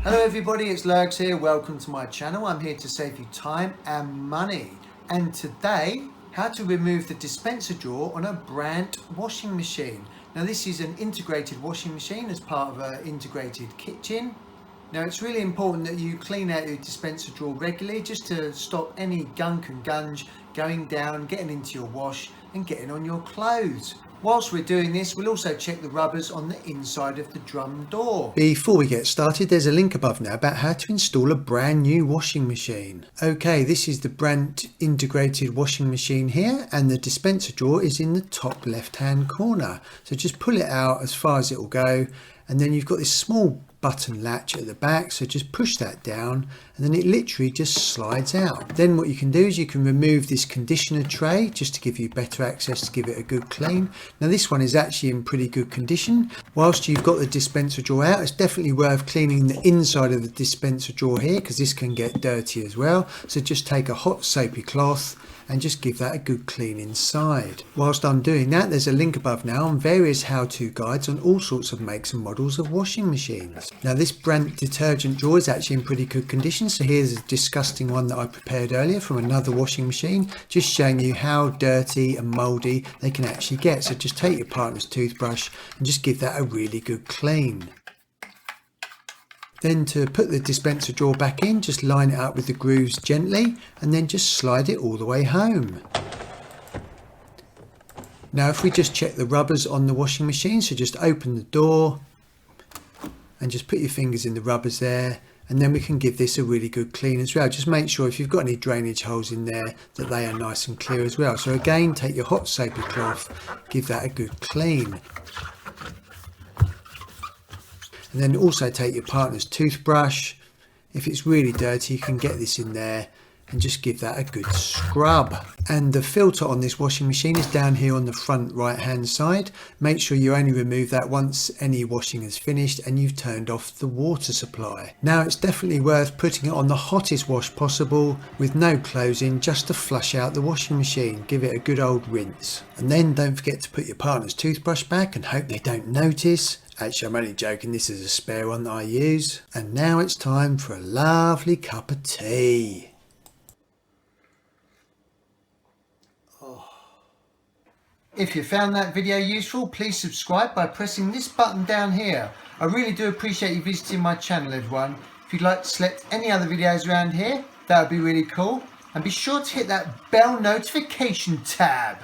Hello everybody, it's Lurgs here. Welcome to my channel. I'm here to save you time and money. And today, how to remove the dispenser drawer on a Brandt washing machine. Now this is an integrated washing machine as part of an integrated kitchen. Now it's really important that you clean out your dispenser drawer regularly just to stop any gunk and gunge going down, getting into your wash and getting on your clothes. Whilst we're doing this, we'll also check the rubbers on the inside of the drum door. Before we get started, there's a link above now about how to install a brand new washing machine. Okay, this is the Brandt integrated washing machine here, and the dispenser drawer is in the top left hand corner. So just pull it out as far as it will go, and then you've got this small button latch at the back, so just push that down and then it literally just slides out. Then what you can do is you can remove this conditioner tray just to give you better access to give it a good clean. Now this one is actually in pretty good condition. Whilst you've got the dispenser drawer out, it's definitely worth cleaning the inside of the dispenser drawer here because this can get dirty as well. So just take a hot soapy cloth and just give that a good clean inside. Whilst I'm doing that, there's a link above now on various how-to guides on all sorts of makes and models of washing machines. Now this Brandt detergent drawer is actually in pretty good condition, so here's a disgusting one that I prepared earlier from another washing machine, just showing you how dirty and mouldy they can actually get. So just take your partner's toothbrush and just give that a really good clean. Then to put the dispenser drawer back in, just line it up with the grooves gently and then just slide it all the way home. Now if we just check the rubbers on the washing machine, so just open the door and just put your fingers in the rubbers there, and then we can give this a really good clean as well. Just make sure if you've got any drainage holes in there that they are nice and clear as well. So again, take your hot soapy cloth, give that a good clean. And then also take your partner's toothbrush. If it's really dirty, you can get this in there and just give that a good scrub. And the filter on this washing machine is down here on the front right hand side. Make sure you only remove that once any washing is finished and you've turned off the water supply. Now it's definitely worth putting it on the hottest wash possible with no clothes in, just to flush out the washing machine. Give it a good old rinse. And then don't forget to put your partner's toothbrush back and hope they don't notice. Actually, I'm only joking, this is a spare one that I use. And now it's time for a lovely cup of tea. If you found that video useful, please subscribe by pressing this button down here. I really do appreciate you visiting my channel, everyone. If you'd like to select any other videos around here, that would be really cool. And be sure to hit that bell notification tab.